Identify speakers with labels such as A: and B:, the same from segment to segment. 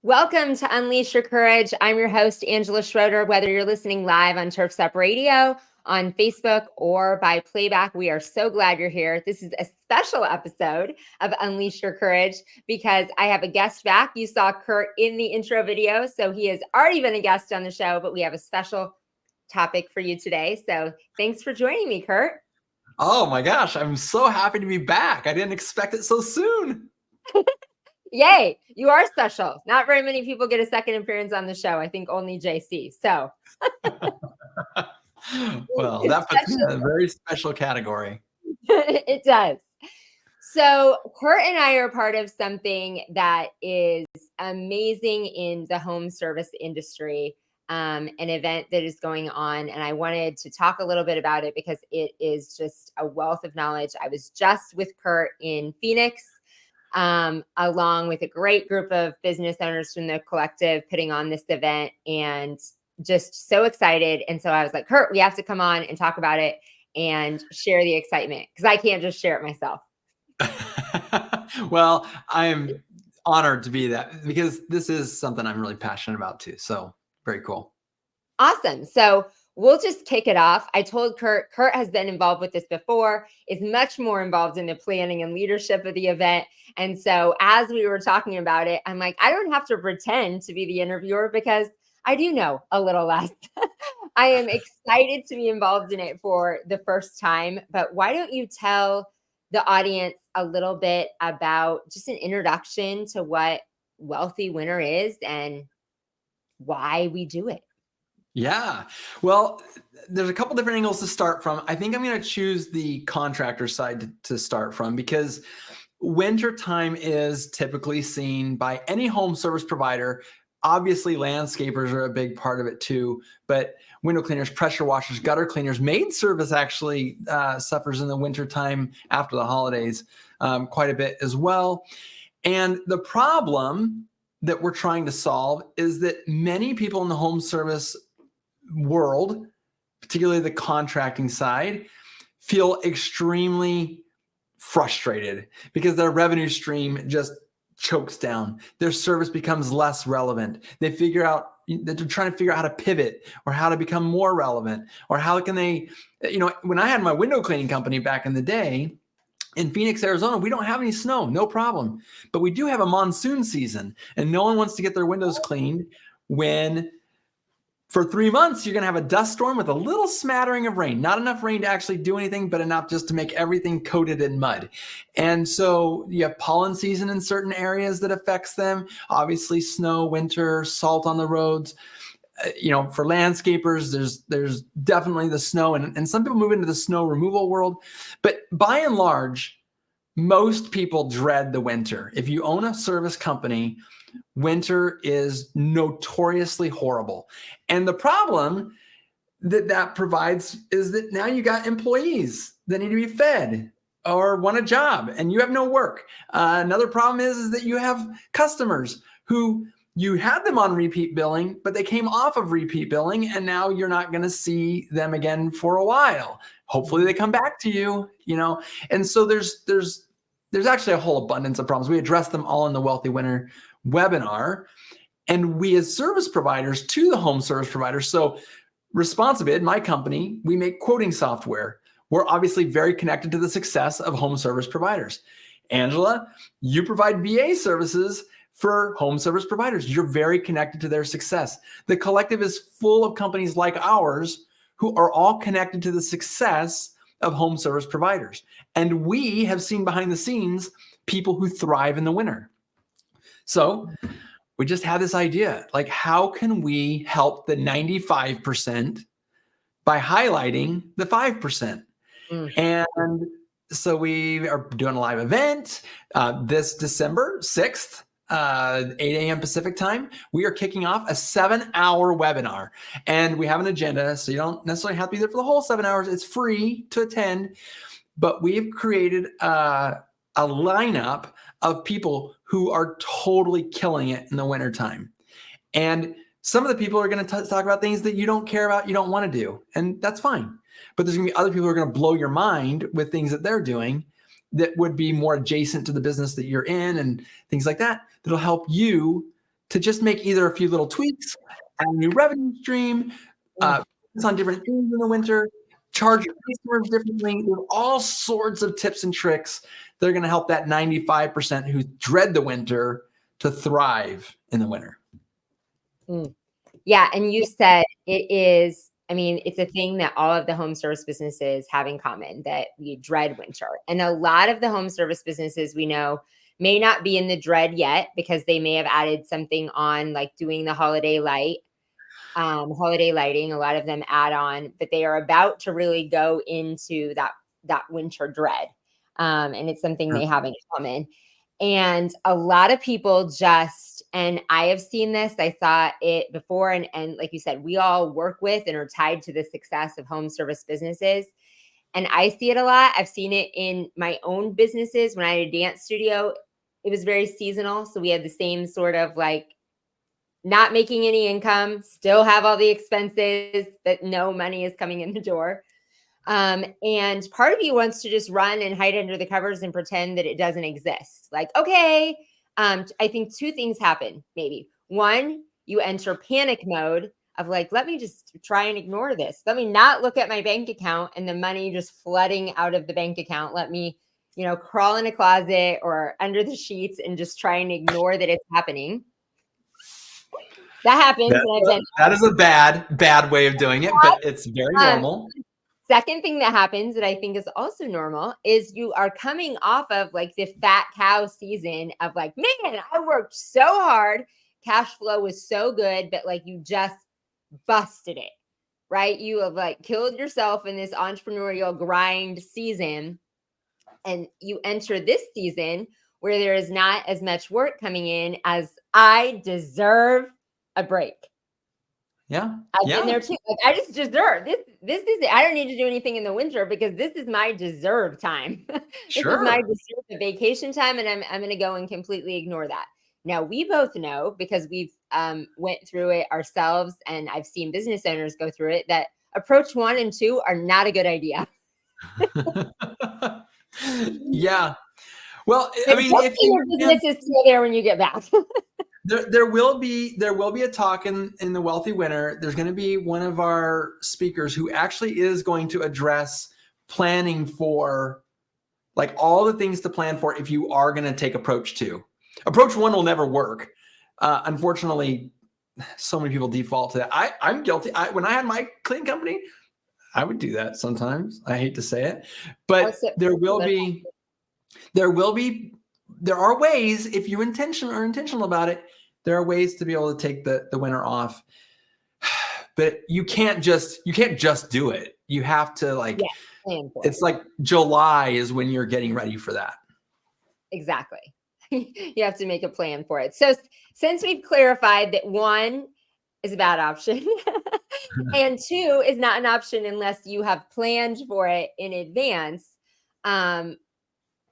A: Welcome to Unleash Your Courage. I'm your host, Angela Schroeder. Whether you're listening live on Turf's Up Radio, on Facebook, or by playback, we are so glad you're here. This is a special episode of Unleash Your Courage because I have a guest back. You saw Curt in the intro video, so he has already been a guest on the show, but we have a special topic for you today. So thanks for joining me, Curt.
B: Oh my gosh, I'm so happy to be back. I didn't expect it so soon.
A: Yay, you are special. Not very many people get a second appearance on the show. I think only JC. So,
B: well, that puts me in a very special category.
A: It does. So, Curt and I are part of something that is amazing in the home service industry, an event that is going on. And I wanted to talk a little bit about it because it is just a wealth of knowledge. I was just with Curt in Phoenix. Along with a great group of business owners from the collective putting on this event, and just so excited. And so I was like, Curt, we have to come on and talk about it and share the excitement because I can't just share it myself.
B: Well, I'm honored to be that because this is something I'm really passionate about too. So very cool.
A: Awesome. So we'll just kick it off. I told Curt has been involved with this before, is much more involved in the planning and leadership of the event. And so as we were talking about it, I'm like, I don't have to pretend to be the interviewer because I do know a little less. I am excited to be involved in it for the first time. But why don't you tell the audience a little bit about just an introduction to what Wealthy Winner is and why we do it?
B: Yeah. Well, there's a couple different angles to start from. I think I'm going to choose the contractor side to start from because wintertime is typically seen by any home service provider. Obviously, landscapers are a big part of it too, but window cleaners, pressure washers, gutter cleaners, maid service actually suffers in the wintertime after the holidays quite a bit as well. And the problem that we're trying to solve is that many people in the home service world, particularly the contracting side, feel extremely frustrated because their revenue stream just chokes down. Their service becomes less relevant. They're trying to figure out how to pivot or how to become more relevant, or how can they, when I had my window cleaning company back in the day, in Phoenix, Arizona, we don't have any snow, no problem. But we do have a monsoon season, and no one wants to get their windows cleaned when for 3 months, you're going to have a dust storm with a little smattering of rain. Not enough rain to actually do anything, but enough just to make everything coated in mud. And so you have pollen season in certain areas that affects them. Obviously, snow, winter, salt on the roads. For landscapers, there's definitely the snow. And some people move into the snow removal world. But by and large, most people dread the winter. If you own a service company, winter is notoriously horrible. And the problem that provides is that now you got employees that need to be fed or want a job and you have no work. Another problem is that you have customers who you had them on repeat billing, but they came off of repeat billing and now you're not going to see them again for a while. Hopefully they come back to you, And so there's actually a whole abundance of problems. We address them all in the Wealthy Winner webinar. And we as service providers to the home service providers. So Responsibid, my company, we make quoting software. We're obviously very connected to the success of home service providers. Angela, you provide VA services for home service providers. You're very connected to their success. The collective is full of companies like ours who are all connected to the success of home service providers. And we have seen behind the scenes people who thrive in the winter. So we just had this idea, like, how can we help the 95% by highlighting the 5%? And so we are doing a live event this December 6th, 8 a.m. Pacific time. We are kicking off a 7-hour webinar, and we have an agenda. So you don't necessarily have to be there for the whole 7 hours. It's free to attend, but we've created a lineup of people who are totally killing it in the wintertime. And some of the people are going to talk about things that you don't care about, you don't want to do, and that's fine. But there's going to be other people who are going to blow your mind with things that they're doing that would be more adjacent to the business that you're in and things like that, that'll help you to just make either a few little tweaks, add a new revenue stream, focus on different things in the winter, charge your customers differently. There's all sorts of tips and tricks that are going to help that 95% who dread the winter to thrive in the winter.
A: Yeah. And you said it is, I mean, it's a thing that all of the home service businesses have in common, that we dread winter. And a lot of the home service businesses we know may not be in the dread yet because they may have added something on, like doing the holiday lighting. A lot of them add on, but they are about to really go into that winter dread. And it's something they have in common. And a lot of people and I have seen this, I saw it before. And like you said, we all work with and are tied to the success of home service businesses. And I see it a lot. I've seen it in my own businesses. When I had a dance studio, it was very seasonal. So we had the same sort of like not making any income, still have all the expenses, but no money is coming in the door. And part of you wants to just run and hide under the covers and pretend that it doesn't exist. Like, okay, I think two things happen, maybe. One, you enter panic mode of like, let me just try and ignore this. Let me not look at my bank account and the money just flooding out of the bank account. Let me, crawl in a closet or under the sheets and just try and ignore that it's happening. That happens.
B: That is a bad way of doing it, but it's very normal.
A: Second thing that happens that I think is also normal is you are coming off of like the fat cow season of like, man, I worked so hard. Cash flow was so good, but like you just busted it, right? You have like killed yourself in this entrepreneurial grind season. And you enter this season where there is not as much work coming in as I deserve a break.
B: Yeah.
A: I've been there too. Like, I just deserve this. This is it. I don't need to do anything in the winter because this is my deserved time. This is my deserved vacation time, and I'm going to go and completely ignore that. Now we both know because we've went through it ourselves, and I've seen business owners go through it, that approach 1 and 2 are not a good idea.
B: Yeah. Well, I mean, if
A: your business is still there when you get back.
B: There will be a talk in the Wealthy Winter. There's going to be one of our speakers who actually is going to address planning for like all the things to plan for if you are going to take approach 2. Approach 1 will never work. Unfortunately, so many people default to that. I'm guilty. When I had my cleaning company, I would do that sometimes. I hate to say it, but there are ways, if you are intentional about it, there are ways to be able to take the winter off. But you can't just do it. You have to it's like July is when you're getting ready for that.
A: Exactly. You have to make a plan for it. So since we've clarified that 1 is a bad option and 2 is not an option unless you have planned for it in advance,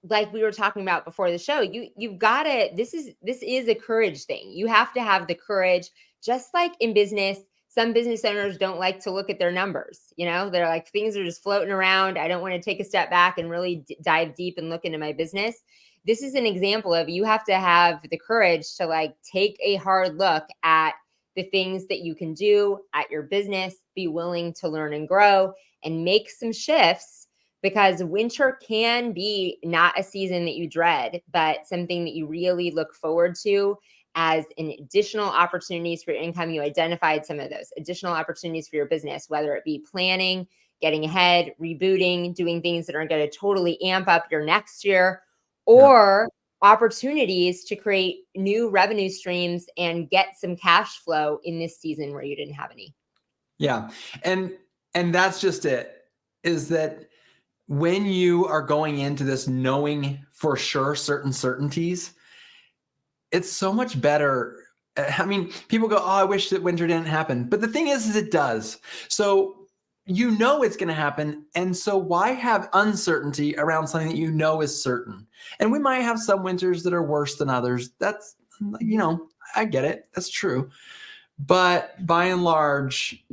A: like we were talking about before the show, you've got to, this is a courage thing. You have to have the courage, just like in business. Some business owners don't like to look at their numbers. They're like, things are just floating around. I don't want to take a step back and really dive deep and look into my business. This is an example of, you have to have the courage to like take a hard look at the things that you can do at your business, be willing to learn and grow and make some shifts, because winter can be not a season that you dread, but something that you really look forward to as an additional opportunities for your income. You identified some of those additional opportunities for your business, whether it be planning, getting ahead, rebooting, doing things that are going to totally amp up your next year, or opportunities to create new revenue streams and get some cash flow in this season where you didn't have any.
B: Yeah. And that's just it, is that when you are going into this knowing for sure certain certainties, it's so much better. I mean, people go, oh, I wish that winter didn't happen. But the thing is it does. So it's going to happen. And so why have uncertainty around something that is certain? And we might have some winters that are worse than others. That's, I get it. That's true. But by and large,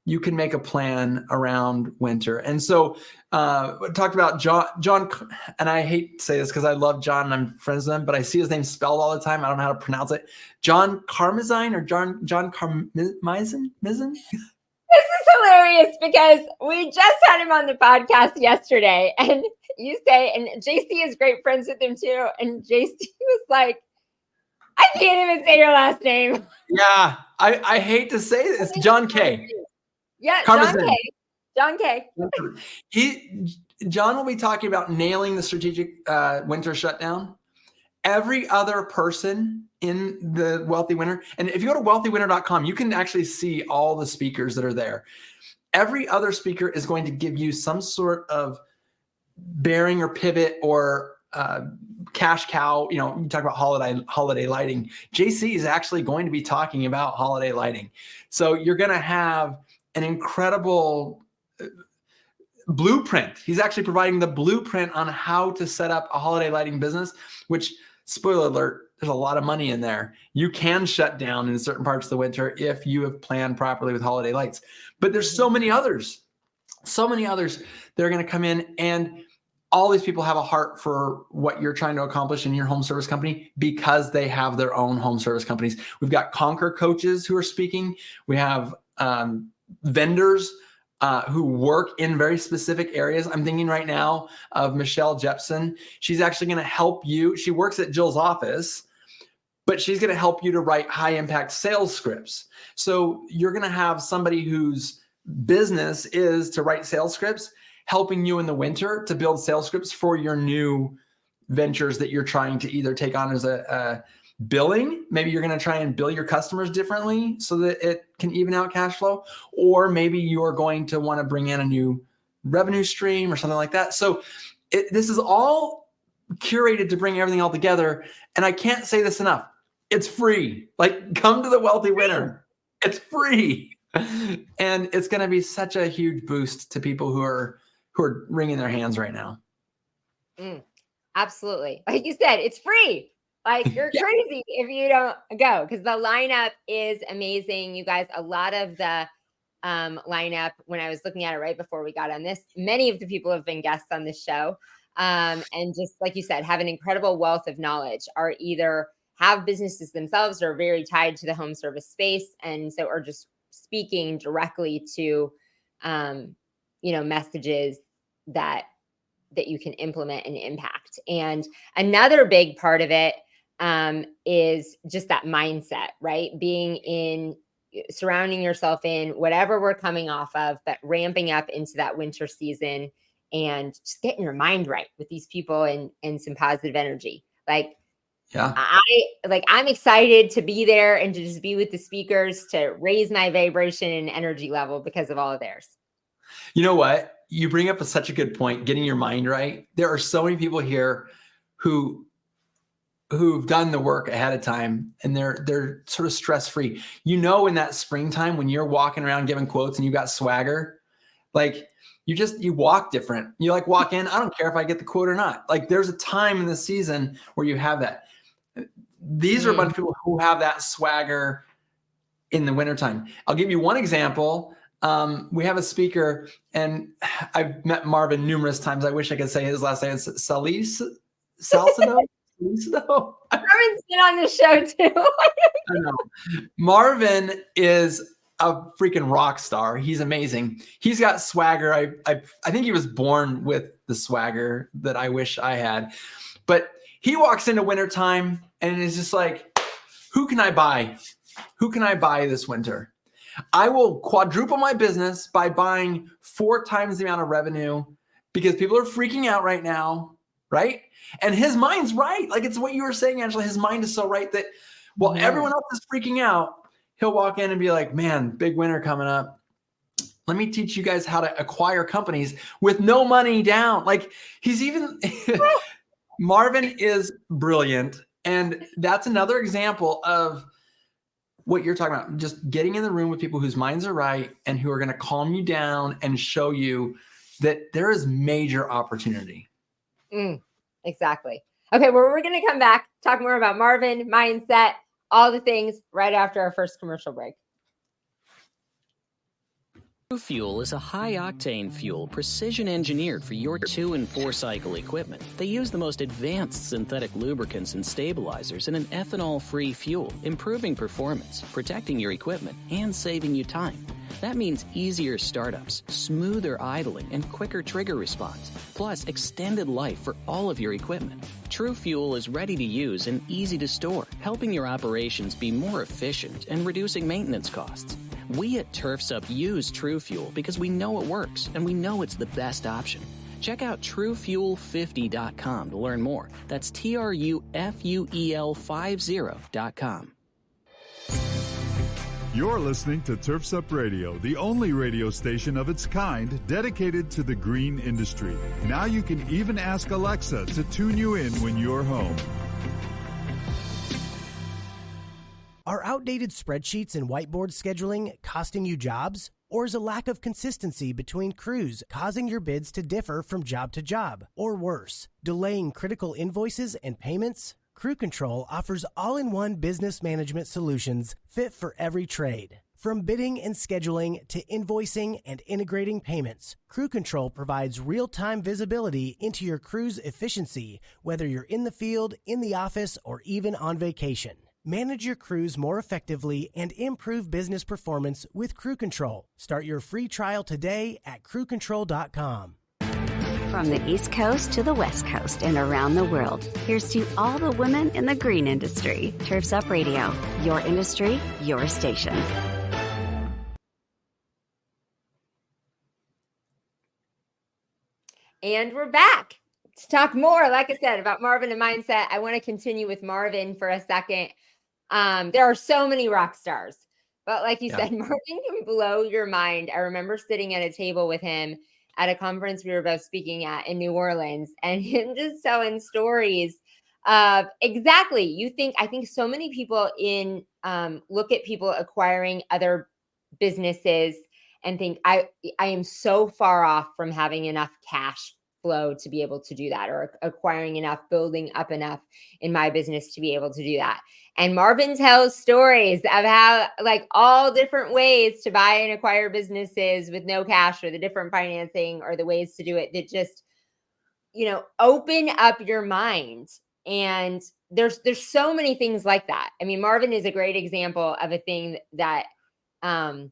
B: you can make a plan around winter. And so we talked about John, and I hate to say this because I love John and I'm friends with him, but I see his name spelled all the time. I don't know how to pronounce it. John Carmazine or John Carmazine?
A: This is hilarious because we just had him on the podcast yesterday, and you say, and JC is great friends with him too. And JC was like, I can't even say your last name.
B: Yeah, I hate to say this. It's John K.
A: Yeah,
B: Carmazine.
A: John K.
B: John will be talking about nailing the strategic winter shutdown. Every other person in the Wealthy Winter, and if you go to wealthywinter.com, you can actually see all the speakers that are there. Every other speaker is going to give you some sort of bearing or pivot or cash cow. You know, you talk about holiday lighting. JC is actually going to be talking about holiday lighting. So you're going to have an incredible blueprint. He's actually providing the blueprint on how to set up a holiday lighting business, which, spoiler alert, there's a lot of money in there. You can shut down in certain parts of the winter if you have planned properly with holiday lights. But there's so many others that are going to come in, and all these people have a heart for what you're trying to accomplish in your home service company because they have their own home service companies. We've got Conquer coaches who are speaking. We have vendors who work in very specific areas. I'm thinking right now of Michelle Jepson. She's actually going to help you. She works at Jill's office, but she's going to help you to write high impact sales scripts. So you're going to have somebody whose business is to write sales scripts, helping you in the winter to build sales scripts for your new ventures that you're trying to either take on as a billing. Maybe you're going to try and bill your customers differently so that it can even out cash flow, or maybe you're going to want to bring in a new revenue stream or something like that. So this is all curated to bring everything all together. And I can't say this enough. It's free. Like, come to the Wealthy Winter. It's free. And it's going to be such a huge boost to people who are wringing their hands right now.
A: Absolutely. Like you said, it's free. Like, you're crazy if you don't go, because the lineup is amazing. You guys, a lot of the lineup, when I was looking at it right before we got on this, many of the people have been guests on this show. And just like you said, have an incredible wealth of knowledge, are either have businesses themselves or are very tied to the home service space. And so are just speaking directly to, messages that you can implement and impact. And another big part of it is just that mindset, right? Surrounding yourself in whatever we're coming off of, but ramping up into that winter season and just getting your mind right with these people and some positive energy. Like, I'm excited to be there and to just be with the speakers, to raise my vibration and energy level because of all of theirs.
B: You know what? You bring up such a good point, getting your mind right. There are so many people here who've done the work ahead of time, and they're sort of stress-free. You know, in that springtime when you're walking around giving quotes and you got swagger, like you walk different. You like walk in, I don't care if I get the quote or not. Like, there's a time in the season where you have that. These are a bunch of people who have that swagger in the wintertime. I'll give you one example. We have a speaker, and I've met Marvin numerous times. I wish I could say his last name. It's Salcido.
A: Marvin's been on the show too.
B: I know. Marvin is a freaking rock star. He's amazing. He's got swagger. I think he was born with the swagger that I wish I had. But he walks into wintertime and is just like, who can I buy? Who can I buy this winter? I will quadruple my business by buying 4 times the amount of revenue because people are freaking out right now, right? And his mind's right. Like, it's what you were saying, Angela. His mind is so right that while everyone else is freaking out, he'll walk in and be like, man, big winter coming up. Let me teach you guys how to acquire companies with no money down. Like, he's even Marvin is brilliant. And that's another example of what you're talking about, just getting in the room with people whose minds are right and who are going to calm you down and show you that there is major opportunity.
A: Exactly. Okay, well, we're going to come back, talk more about Marvin, mindset, all the things right after our first commercial break.
C: Fuel is a high-octane fuel precision-engineered for your 2- and 4-cycle equipment. They use the most advanced synthetic lubricants and stabilizers in an ethanol-free fuel, improving performance, protecting your equipment, and saving you time. That means easier startups, smoother idling, and quicker trigger response, plus extended life for all of your equipment. True Fuel is ready to use and easy to store, helping your operations be more efficient and reducing maintenance costs. We at Turfs Up use True Fuel because we know it works and we know it's the best option. Check out TrueFuel50.com to learn more. That's TrueFuel50.com.
D: You're listening to Turfs Up Radio, the only radio station of its kind dedicated to the green industry. Now you can even ask Alexa to tune you in when you're home.
E: Are outdated spreadsheets and whiteboard scheduling costing you jobs? Or is a lack of consistency between crews causing your bids to differ from job to job? Or worse, delaying critical invoices and payments? Crew Control offers all-in-one business management solutions fit for every trade. From bidding and scheduling to invoicing and integrating payments, Crew Control provides real-time visibility into your crew's efficiency, whether you're in the field, in the office, or even on vacation. Manage your crews more effectively and improve business performance with Crew Control. Start your free trial today at crewcontrol.com.
F: From the East Coast to the West Coast and around the world, here's to all the women in the green industry. Turfs Up Radio, your industry, your station.
A: And we're back to talk more, like I said, about Marvin and mindset. I want to continue with Marvin for a second. There are so many rock stars, but like you said, Marvin can blow your mind. I remember sitting at a table with him at a conference we were both speaking at in New Orleans, and him just telling stories of exactly. I think so many people look at people acquiring other businesses and think I am so far off from having enough cash flow to be able to do that, or acquiring enough, building up enough in my business to be able to do that. And Marvin tells stories of how, like, all different ways to buy and acquire businesses with no cash, or the different financing, or the ways to do it that just, open up your mind. And there's so many things like that. I mean, Marvin is a great example of a thing that, I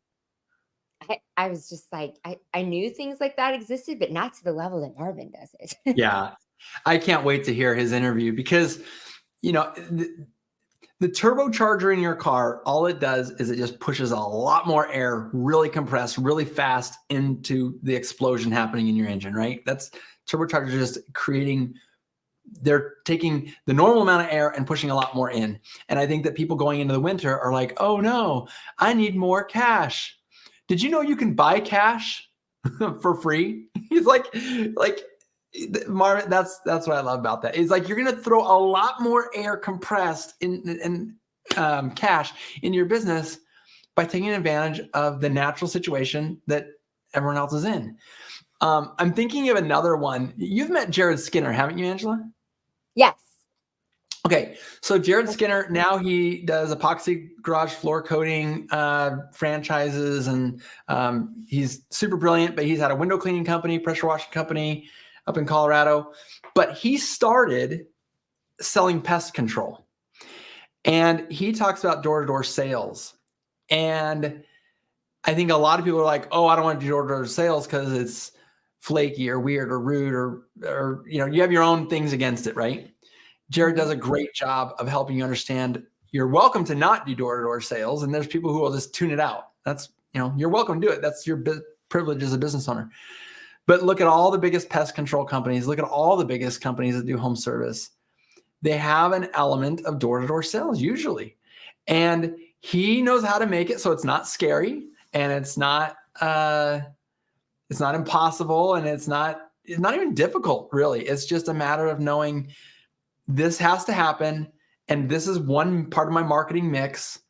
A: was just like, I knew things like that existed, but not to the level that Marvin does it.
B: Yeah. I can't wait to hear his interview because, the turbocharger in your car, all it does is it just pushes a lot more air, really compressed, really fast into the explosion happening in your engine, right? That's turbocharger just they're taking the normal amount of air and pushing a lot more in. And I think that people going into the winter are like, oh no, I need more cash. Did you know you can buy cash for free? He's like Marvin, that's what I love about that. It's like you're going to throw a lot more air compressed in cash in your business by taking advantage of the natural situation that everyone else is in. I'm thinking of another one. You've met Jared Skinner, haven't you, Angela?
A: Yes.
B: Okay, so Jared Skinner, now he does epoxy garage floor coating franchises, and he's super brilliant, but he's had a window cleaning company, pressure washing company up in Colorado. But he started selling pest control. And he talks about door-to-door sales. And I think a lot of people are like, oh, I don't want to do door-to-door sales because it's flaky or weird or rude or you have your own things against it, right? Jared does a great job of helping you understand you're welcome to not do door-to-door sales. And there's people who will just tune it out. That's, you're welcome to do it. That's your privilege as a business owner. But look at all the biggest pest control companies. Look at all the biggest companies that do home service. They have an element of door-to-door sales usually. And he knows how to make it so it's not scary and it's not impossible, and it's not even difficult, really. It's just a matter of knowing this has to happen, and this is one part of my marketing mix.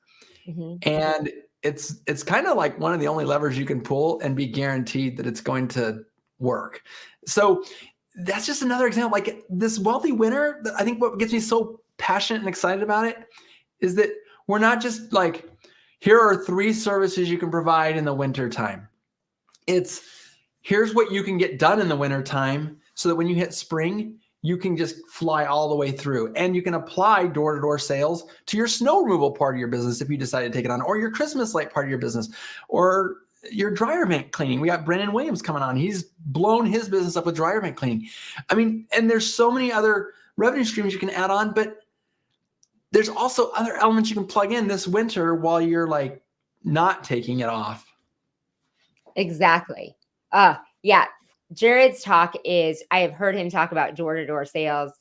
B: Mm-hmm. And it's kind of like one of the only levers you can pull and be guaranteed that it's going to work. So that's just another example. Like this wealthy winner, I think what gets me so passionate and excited about it is that we're not just like, here are 3 services you can provide in the winter time. here's what you can get done in the wintertime so that when you hit spring, you can just fly all the way through. And you can apply door-to-door sales to your snow removal part of your business if you decide to take it on, or your Christmas light part of your business, or your dryer vent cleaning. We got Brennan Williams coming on. He's blown his business up with dryer vent cleaning. I mean, and there's so many other revenue streams you can add on, but there's also other elements you can plug in this winter while you're like not taking it off.
A: Exactly. Yeah. Jared's talk is, I have heard him talk about door-to-door sales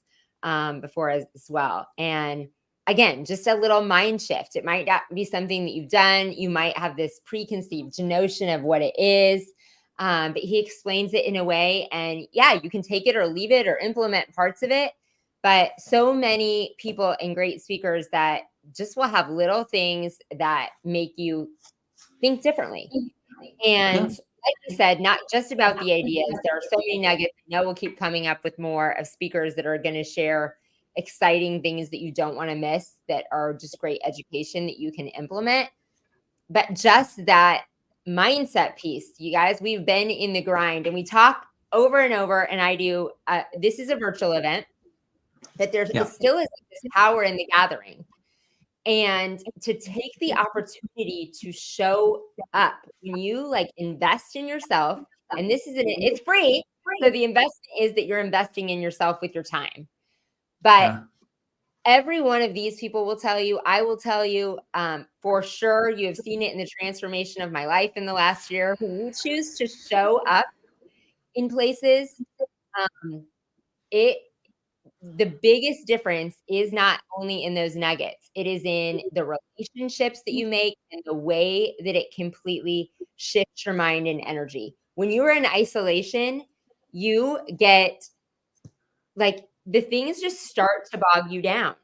A: before as well. And again, just a little mind shift. It might not be something that you've done. You might have this preconceived notion of what it is. But he explains it in a way, and yeah, you can take it or leave it or implement parts of it. But so many people and great speakers that just will have little things that make you think differently. And like you said, not just about the ideas. There are so many nuggets. I know we'll keep coming up with more of speakers that are going to share exciting things that you don't want to miss, that are just great education that you can implement. But just that mindset piece, you guys, we've been in the grind and we talk over and over. And I do, this is a virtual event, but there still is this power in the gathering. And to take the opportunity to show up when you like invest in yourself, and this is it's free. So the investment is that you're investing in yourself with your time. But every one of these people will tell you, I will tell you, for sure, you have seen it in the transformation of my life in the last year. When you choose to show up in places, the biggest difference is not only in those nuggets, it is in the relationships that you make and the way that it completely shifts your mind and energy. When you are in isolation, you get like the things just start to bog you down.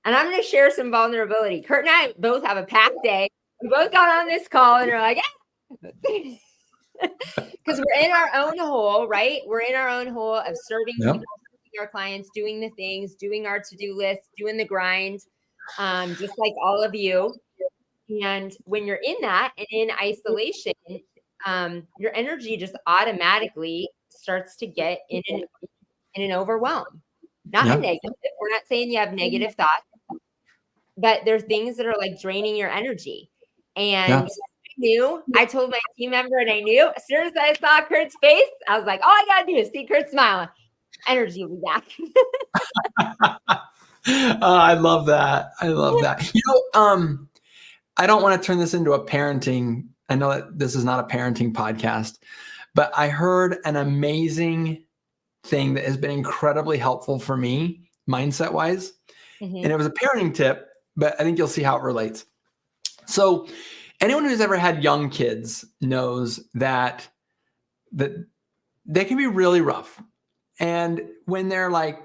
A: And I'm going to share some vulnerability. Curt and I both have a packed day. We both got on this call and we're like, because we're in our own hole, right? We're in our own hole of serving people, our clients, doing the things, doing our to-do list, doing the grind, just like all of you. And when you're in that and in isolation, your energy just automatically starts to get in an overwhelm. Not a negative. We're not saying you have negative thoughts, but there's things that are like draining your energy. And I told my team member, and I knew as soon as I saw Curt's face, I was like, all I got to do is see Curt smile. Energy will be back.
B: I love that. I love that. I don't want to turn this into a parenting. I know that this is not a parenting podcast, but I heard an amazing thing that has been incredibly helpful for me, mindset wise. And it was a parenting tip, but I think you'll see how it relates. So anyone who's ever had young kids knows that they can be really rough. And when they're like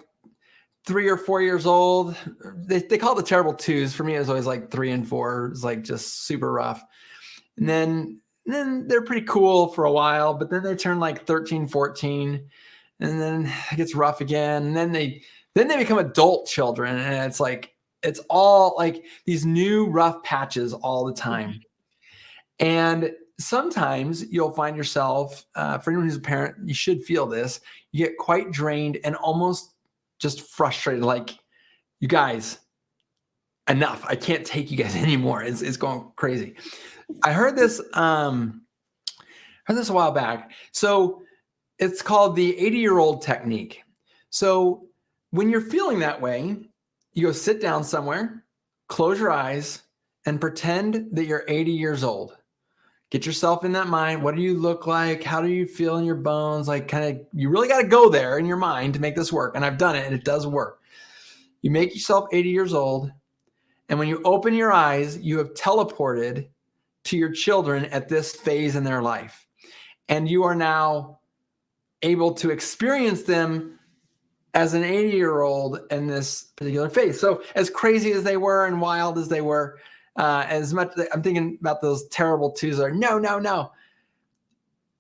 B: 3 or 4 years old, they call it the terrible twos. For me, it was always like 3 and 4. It's like just super rough. And then they're pretty cool for a while, but then they turn like 13, 14, and then it gets rough again. And then they become adult children. And it's like, it's all like these new rough patches all the time. And sometimes you'll find yourself, for anyone who's a parent, you should feel this. You get quite drained and almost just frustrated. Like, you guys, enough. I can't take you guys anymore. It's going crazy. I heard this a while back. So it's called the 80-year-old technique. So when you're feeling that way, you go sit down somewhere, close your eyes, and pretend that you're 80 years old. Get yourself in that mind. What do you look like? How do you feel in your bones? Like, kind of, you really got to go there in your mind to make this work. And I've done it, and it does work. You make yourself 80 years old. And when you open your eyes, you have teleported to your children at this phase in their life. And you are now able to experience them as an 80-year-old in this particular phase. So as crazy as they were and wild as they were, as much, I'm thinking about those terrible twos are no.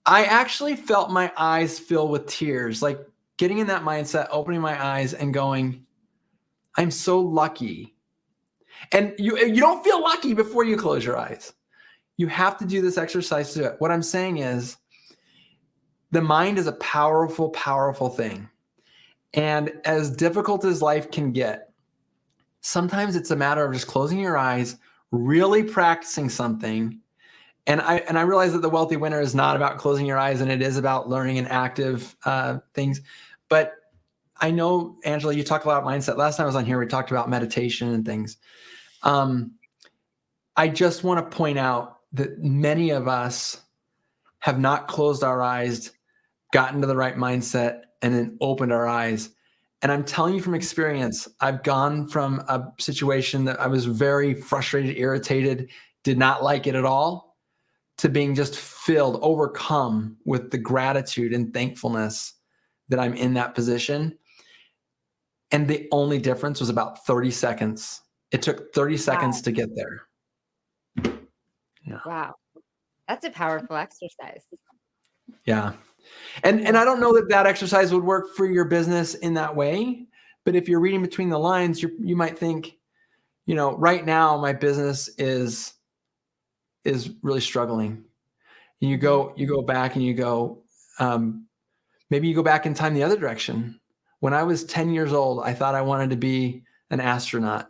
B: I actually felt my eyes fill with tears, like getting in that mindset, opening my eyes and going, I'm so lucky. And you don't feel lucky before you close your eyes. You have to do this exercise to do it. What I'm saying is, the mind is a powerful, powerful thing. And as difficult as life can get, sometimes it's a matter of just closing your eyes, really practicing something. And I realize that the Wealthy Winner is not about closing your eyes, and it is about learning and active things. But I know, Angela, you talk about mindset. Last time I was on here, we talked about meditation and things. I just want to point out that many of us have not closed our eyes, gotten to the right mindset, and then opened our eyes. And I'm telling you from experience, I've gone from a situation that I was very frustrated, irritated, did not like it at all, to being just filled, overcome with the gratitude and thankfulness that I'm in that position. And the only difference was about 30 seconds. It took 30 seconds to get there. Yeah.
A: Wow. That's a powerful exercise.
B: Yeah. And I don't know that exercise would work for your business in that way, but if you're reading between the lines, you might think, right now my business is really struggling. And you go back and you go, maybe you go back in time the other direction. When I was 10 years old, I thought I wanted to be an astronaut.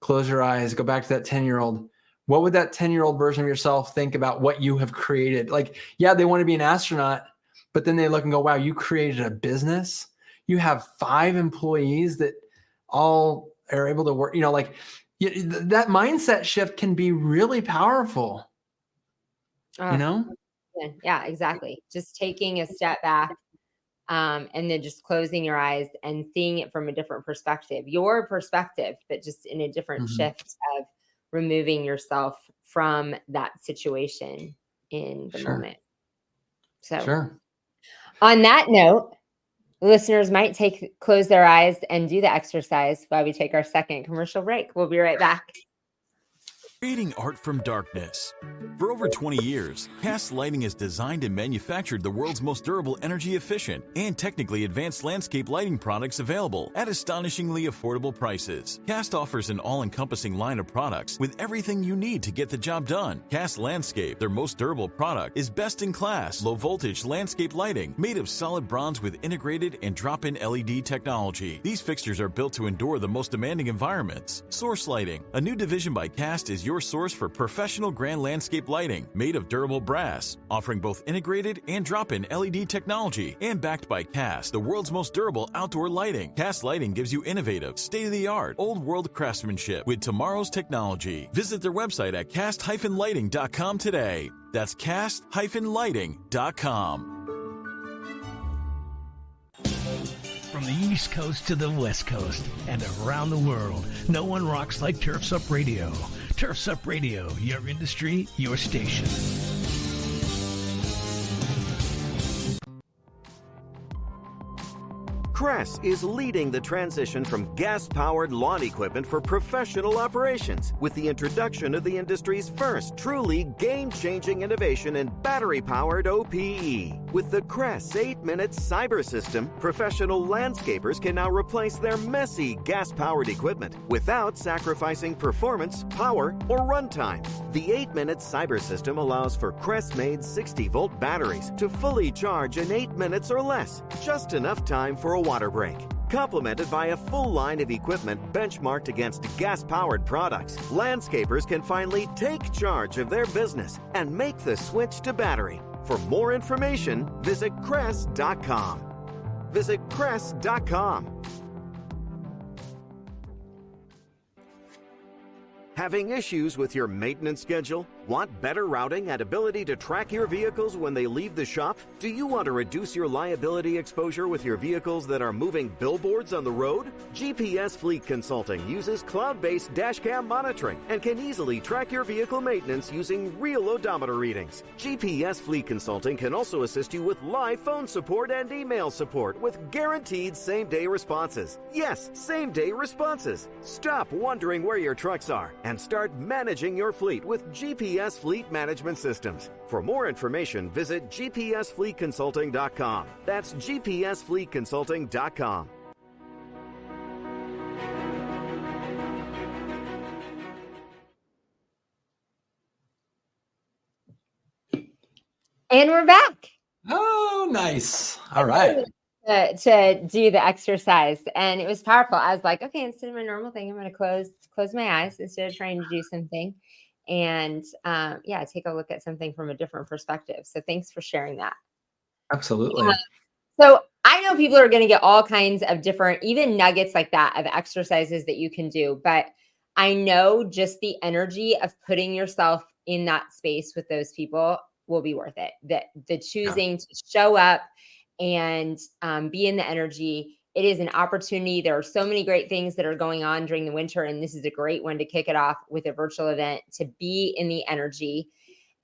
B: Close your eyes, go back to that 10-year-old. What would that 10-year-old version of yourself think about what you have created? Like, yeah, they want to be an astronaut, but then they look and go, wow, you created a business. You have 5 employees that all are able to work, that mindset shift can be really powerful.
A: Yeah, exactly. Just taking a step back, and then just closing your eyes and seeing it from a different perspective, your perspective, but just in a different shift of removing yourself from that situation in the moment. So on that note, listeners might close their eyes and do the exercise while we take our second commercial break. We'll be right back.
G: Creating art from darkness. For over 20 years, Cast Lighting has designed and manufactured the world's most durable, energy-efficient, and technically advanced landscape lighting products available at astonishingly affordable prices. Cast offers an all-encompassing line of products with everything you need to get the job done. Cast Landscape, their most durable product, is best-in-class, low-voltage landscape lighting made of solid bronze with integrated and drop-in LED technology. These fixtures are built to endure the most demanding environments. Source Lighting, a new division by Cast, is your source for professional grand landscape lighting made of durable brass, offering both integrated and drop-in LED technology, and backed by Cast, the world's most durable outdoor lighting. Cast Lighting gives you innovative, state-of-the-art, old-world craftsmanship with tomorrow's technology. Visit their website at cast-lighting.com today. That's cast-lighting.com.
E: From the East Coast to the West Coast and around the world, no one rocks like Turf's Up Radio. Turf's Up Radio, your industry, your station.
H: Crest is leading the transition from gas-powered lawn equipment for professional operations with the introduction of the industry's first truly game-changing innovation in battery-powered OPE. With the Crest 8-minute cyber system, professional landscapers can now replace their messy gas-powered equipment without sacrificing performance, power, or runtime. The 8-minute cyber system allows for Crest-made 60-volt batteries to fully charge in 8 minutes or less, just enough time for a water break. Complemented by a full line of equipment benchmarked against gas-powered products, landscapers can finally take charge of their business and make the switch to battery. For more information, visit Crest.com. Visit Crest.com. Having issues with your maintenance schedule? Want better routing and ability to track your vehicles when they leave the shop? Do you want to reduce your liability exposure with your vehicles that are moving billboards on the road? GPS Fleet Consulting uses cloud-based dashcam monitoring and can easily track your vehicle maintenance using real odometer readings. GPS Fleet Consulting can also assist you with live phone support and email support with guaranteed same-day responses. Yes, same-day responses. Stop wondering where your trucks are and start managing your fleet with GPS Fleet Management Systems. For more information, visit gpsfleetconsulting.com. That's gpsfleetconsulting.com.
A: And we're back.
B: Oh, nice. All right.
A: To do the exercise, and it was powerful. I was like, okay, instead of my normal thing, I'm going to close my eyes instead of trying to do something, and take a look at something from a different perspective. So thanks for sharing that.
B: Absolutely.
A: So I know people are going to get all kinds of different, even nuggets like that of exercises that you can do, but I know just the energy of putting yourself in that space with those people will be worth it. The choosing to show up and be in the energy. It is an opportunity. There are so many great things that are going on during the winter, and this is a great one to kick it off with a virtual event, to be in the energy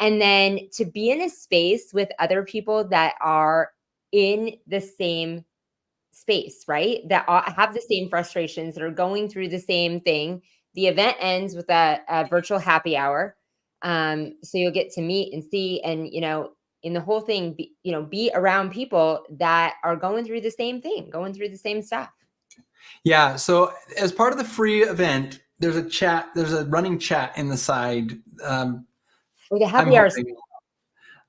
A: and then to be in a space with other people that are in the same space, right? That have the same frustrations, that are going through the same thing. The event ends with a virtual happy hour. So you'll get to meet and see, and, in the whole thing, be around people that are going through the same thing, going through the same stuff.
B: Yeah. So as part of the free event, there's a running chat in the side.
A: With the happy hour.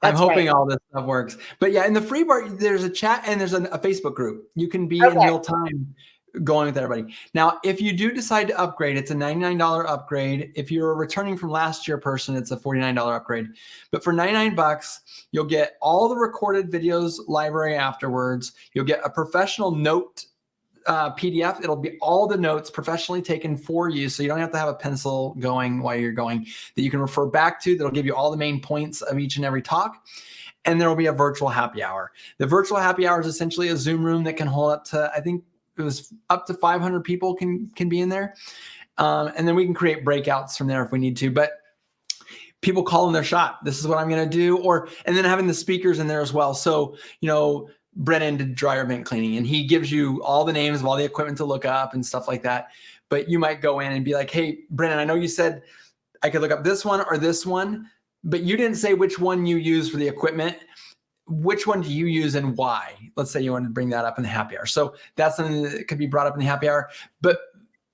B: I'm hoping
A: right.
B: all this stuff works. But yeah, in the free part, there's a chat and there's a Facebook group. You can be in real time going with everybody. Now, if you do decide to upgrade, it's a $99 upgrade. If you're a returning from last year person, it's a $49 upgrade. But for $99, you'll get all the recorded videos library afterwards. You'll get a professional note PDF. It'll be all the notes professionally taken for you, so you don't have to have a pencil going while you're going, that you can refer back to. That'll give you all the main points of each and every talk. And there will be a virtual happy hour. The virtual happy hour is essentially a Zoom room that can hold up to, I think it was up to 500 people can be in there. And then we can create breakouts from there if we need to. But people calling their shot. This is what I'm going to do. And then having the speakers in there as well. So, Brennan did dryer vent cleaning, and he gives you all the names of all the equipment to look up and stuff like that. But you might go in and be like, hey, Brennan, I know you said I could look up this one or this one, but you didn't say which one you use for the equipment. Which one do you use and why? Let's say you wanted to bring that up in the happy hour. So that's something that could be brought up in the happy hour. But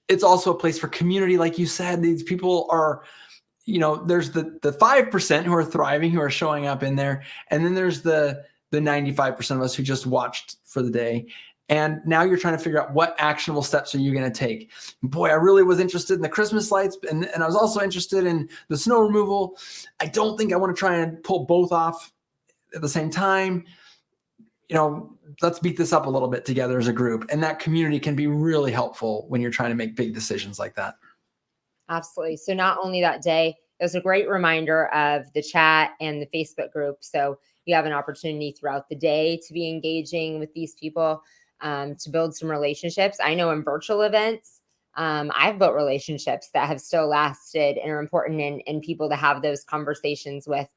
B: it's also a place for community. Like you said, these people are, there's the 5% who are thriving, who are showing up in there. And then there's the 95% of us who just watched for the day. And now you're trying to figure out what actionable steps are you going to take. Boy, I really was interested in the Christmas lights, and I was also interested in the snow removal. I don't think I want to try and pull both off at the same time. Let's beat this up a little bit together as a group. And that community can be really helpful when you're trying to make big decisions like that.
A: Absolutely. So not only that day, it was a great reminder of the chat and the Facebook group. So you have an opportunity throughout the day to be engaging with these people, to build some relationships. I know in virtual events, I've built relationships that have still lasted and are important, and people to have those conversations with,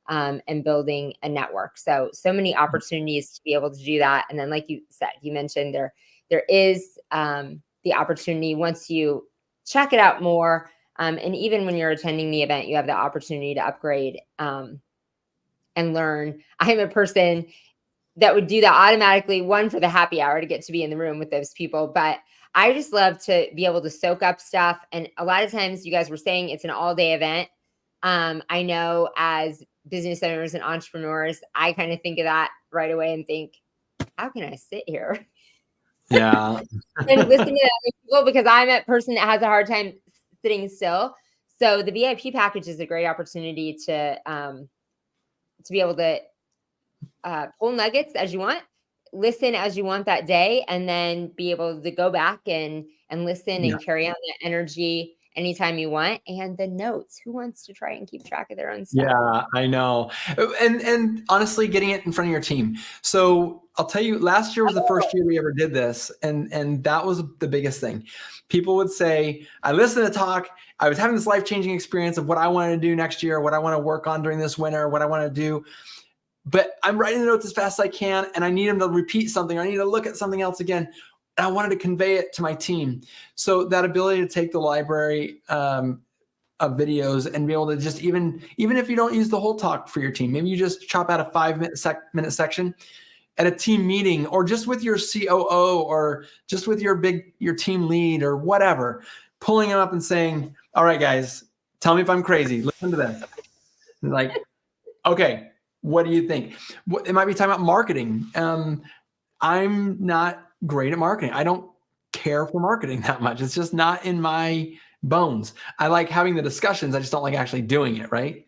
A: and building a network. So many opportunities to be able to do that. And then, like you said, you mentioned there is the opportunity once you check it out more. And even when you're attending the event, you have the opportunity to upgrade and learn. I'm a person that would do that automatically, one, for the happy hour to get to be in the room with those people. But I just love to be able to soak up stuff. And a lot of times you guys were saying it's an all-day event. I know as business owners and entrepreneurs, I kind of think of that right away and think, how can I sit here?
B: Yeah.
A: And listen to other people, because I'm a person that has a hard time sitting still. So the VIP package is a great opportunity to be able to pull nuggets as you want, listen as you want that day, and then be able to go back and listen and carry on that energy anytime you want. And the notes, who wants to try and keep track of their own stuff?
B: Yeah, I know. And honestly, getting it in front of your team. So I'll tell you, last year was the first year we ever did this. And that was the biggest thing. People would say, I listened to talk. I was having this life-changing experience of what I wanted to do next year, what I want to work on during this winter, what I want to do. But I'm writing the notes as fast as I can, and I need them to repeat something. Or I need to look at something else again. And I wanted to convey it to my team. So that ability to take the library of videos and be able to just, even if you don't use the whole talk for your team, maybe you just chop out a 5-minute section at a team meeting, or just with your COO, or just with your team lead, or whatever, pulling them up and saying, all right, guys, tell me if I'm crazy. Listen to this. Like, okay, What do you think? It might be talking about marketing. I'm not great at marketing. I don't care for marketing that much. It's just not in my bones. I like having the discussions. I just don't like actually doing it, right?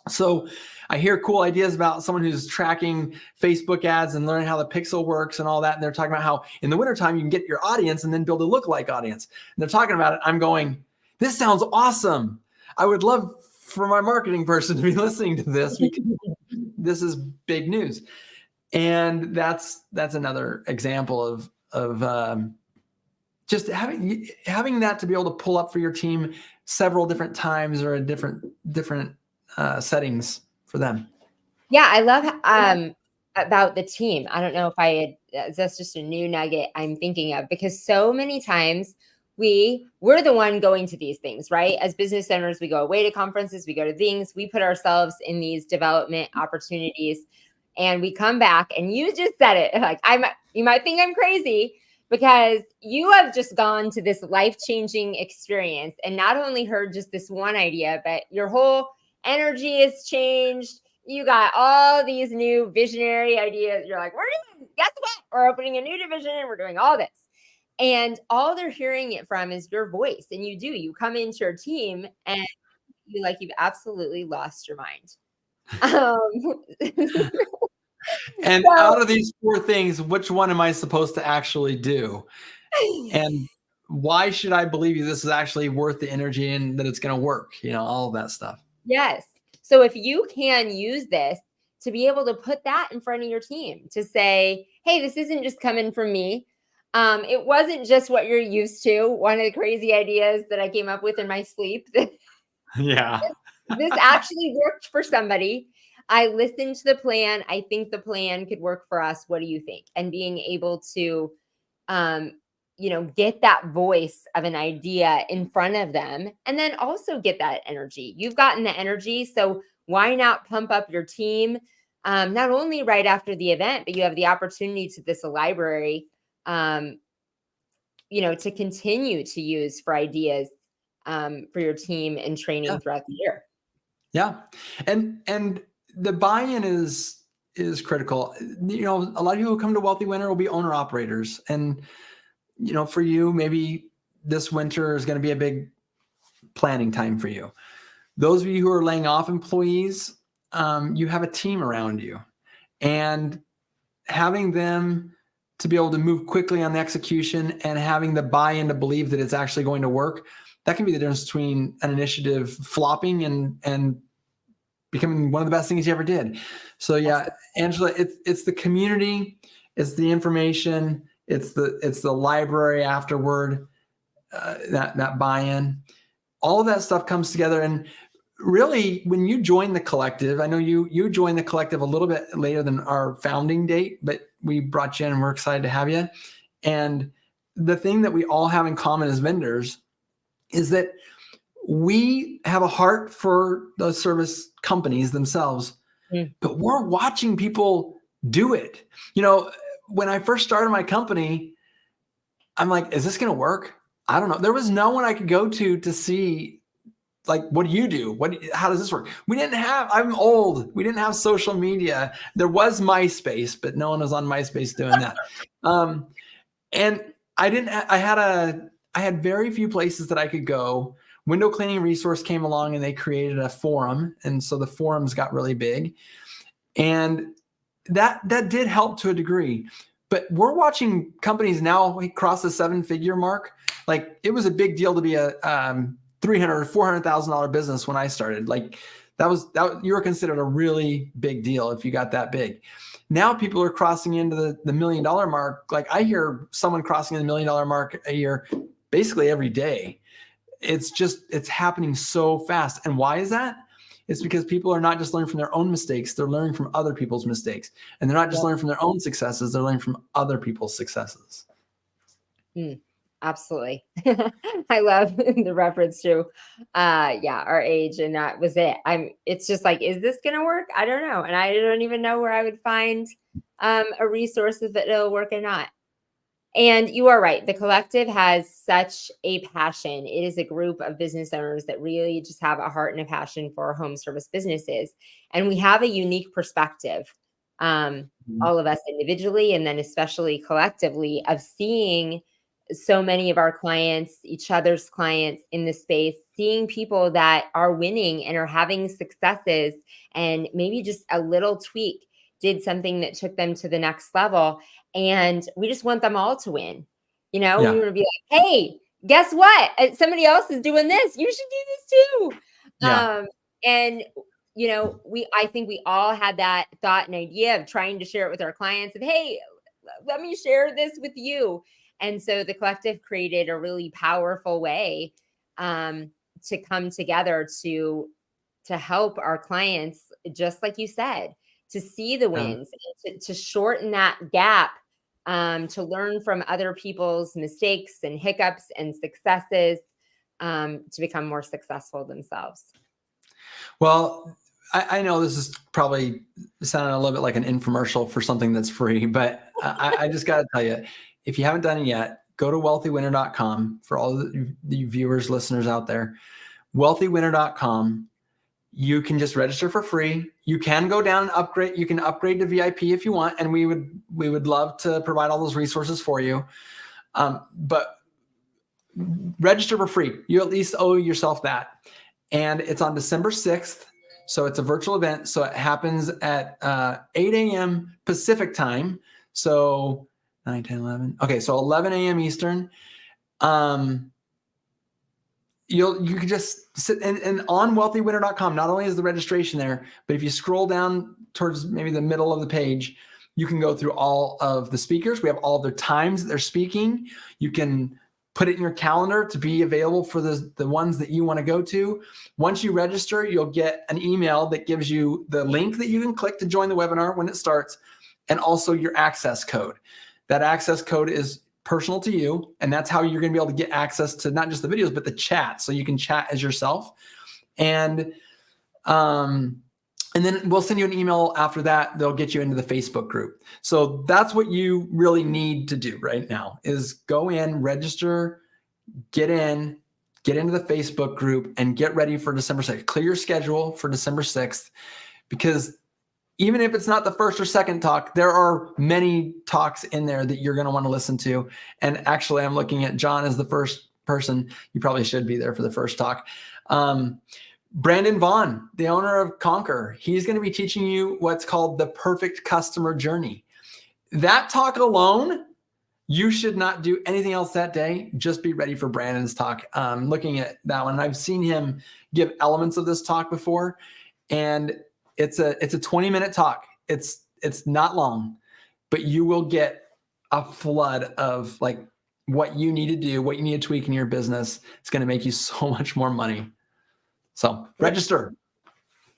B: So I hear cool ideas about someone who's tracking Facebook ads and learning how the pixel works and all that. And they're talking about how in the wintertime you can get your audience and then build a lookalike audience. And they're talking about it. I'm going, this sounds awesome. I would love for my marketing person to be listening to this because this is big news. And that's another example of just having that to be able to pull up for your team several different times or in different settings for them.
A: Yeah, I love about the team. I don't know if that's just a new nugget I'm thinking of, because so many times we're the one going to these things, right? As business owners, we go away to conferences, we go to things, we put ourselves in these development opportunities, and we come back, and you just said it, like, you might think I'm crazy because you have just gone to this life-changing experience and not only heard just this one idea, but your whole energy has changed. You got all these new visionary ideas. You're like, guess what? We're opening a new division and we're doing all this. And all they're hearing it from is your voice. And you come into your team and you've absolutely lost your mind.
B: And so, out of these 4 things, which one am I supposed to actually do? And why should I believe you this is actually worth the energy and that it's going to work? All of that stuff.
A: Yes. So if you can use this to be able to put that in front of your team to say, hey, this isn't just coming from me. It wasn't just what you're used to. One of the crazy ideas that I came up with in my sleep.
B: Yeah.
A: This actually worked for somebody. I listened to the plan. I think the plan could work for us. What do you think? And being able to, get that voice of an idea in front of them, and then also get that energy. You've gotten the energy. So why not pump up your team? Not only right after the event, but you have the opportunity to this library, to continue to use for ideas for your team and training throughout the year.
B: Yeah. And the buy-in is critical. A lot of people who come to Wealthy Winter will be owner operators. And, for you, maybe this winter is going to be a big planning time for you. Those of you who are laying off employees, you have a team around you, and having them to be able to move quickly on the execution and having the buy-in to believe that it's actually going to work, that can be the difference between an initiative flopping and becoming one of the best things you ever did. So yeah, Angela, it's the community, it's the information, it's the library afterward, that buy-in, all of that stuff comes together. And really, when you join the collective, I know you joined the collective a little bit later than our founding date, but we brought you in and we're excited to have you. And the thing that we all have in common as vendors is that we have a heart for the service companies themselves, but we're watching people do it. When I first started my company, I'm like, is this going to work? I don't know. There was no one I could go to see, like, what do you do? How does this work? I'm old. We didn't have social media. There was MySpace, but no one was on MySpace doing that. And I had very few places that I could go. Window Cleaning Resource came along and they created a forum. And so the forums got really big. And that did help to a degree. But we're watching companies now cross the 7-figure mark. Like, it was a big deal to be a $300,000 or $400,000 business when I started. Like, that you were considered a really big deal if you got that big. Now people are crossing into the $1 million mark. Like, I hear someone crossing the $1 million mark a year basically every day. It's happening so fast. And why is that? It's because people are not just learning from their own mistakes, they're learning from other people's mistakes. And they're not just learning from their own successes, they're learning from other people's successes.
A: Absolutely. I love the reference to our age, and that was it. It's just like, is this gonna work? I don't know. And I don't even know where I would find a resource if it'll work or not. And you are right. The collective has such a passion. It is a group of business owners that really just have a heart and a passion for home service businesses. And we have a unique perspective, all of us individually, and then especially collectively, of seeing so many of our clients, each other's clients in the space, seeing people that are winning and are having successes, and maybe just a little tweak did something that took them to the next level. And we just want them all to win. We want to be like, hey, guess what? Somebody else is doing this. You should do this too.
B: Yeah.
A: And I think we all had that thought and idea of trying to share it with our clients of, hey, let me share this with you. And so the collective created a really powerful way to come together to help our clients, just like you said, to see the wins, to shorten that gap, to learn from other people's mistakes and hiccups and successes, to become more successful themselves.
B: Well, I know this is probably sounding a little bit like an infomercial for something that's free, but I just got to tell you, if you haven't done it yet, go to wealthywinner.com for all the viewers, listeners out there. Wealthywinner.com. You can just register for free. You can go down and upgrade. You can upgrade to VIP if you want, and we would love to provide all those resources for you. But register for free. You at least owe yourself that. And it's on December 6th. So it's a virtual event. So it happens at 8 a.m. Pacific time. So 9, 10, 11. Okay, so 11 a.m. Eastern. You can just sit and on wealthywinner.com. Not only is the registration there, but if you scroll down towards maybe the middle of the page, you can go through all of the speakers. We have all their times that they're speaking. You can put it in your calendar to be available for the ones that you want to go to. Once you register, you'll get an email that gives you the link that you can click to join the webinar when it starts, and also your access code. That access code is personal to you, and that's how you're going to be able to get access to not just the videos, but the chat. So you can chat as yourself. And then we'll send you an email after that. They'll get you into the Facebook group. So that's what you really need to do right now is go in, register, get into the Facebook group, and get ready for December 6th. Clear your schedule for December 6th, because even if it's not the first or second talk, there are many talks in there that you're going to want to listen to. And actually, I'm looking at John as the first person. You probably should be there for the first talk. Brandon Vaughn, the owner of Conquer, he's going to be teaching you what's called the perfect customer journey. That talk alone, you should not do anything else that day. Just be ready for Brandon's talk. Looking at that one, I've seen him give elements of this talk before, and it's a 20-minute talk. It's not long, but you will get a flood of like what you need to do, what you need to tweak in your business. It's going to make you so much more money. So register.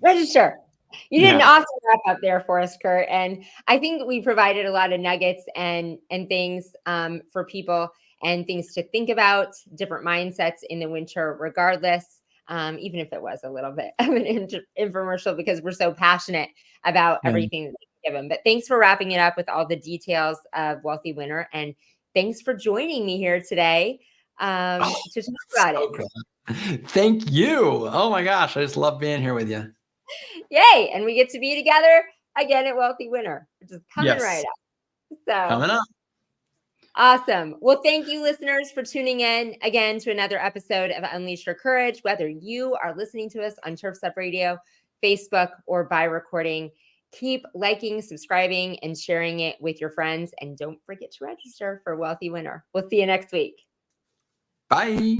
B: You did an awesome wrap up there for us, Curt. And I think we provided a lot of nuggets and things for people, and things to think about, different mindsets in the winter, regardless, even if it was a little bit of an infomercial, because we're so passionate about everything that we give them. But thanks for wrapping it up with all the details of Wealthy Winner. And thanks for joining me here today to talk about it. Cool. Thank you. Oh my gosh. I just love being here with you.
A: Yay. And we get to be together again at Wealthy Winner, which is coming right up. So
B: coming up.
A: Awesome. Well, thank you, listeners, for tuning in again to another episode of Unleash Your Courage. Whether you are listening to us on Turfs Up Radio, Facebook, or by recording, keep liking, subscribing, and sharing it with your friends. And don't forget to register for Wealthy Winner. We'll see you next week.
B: Bye.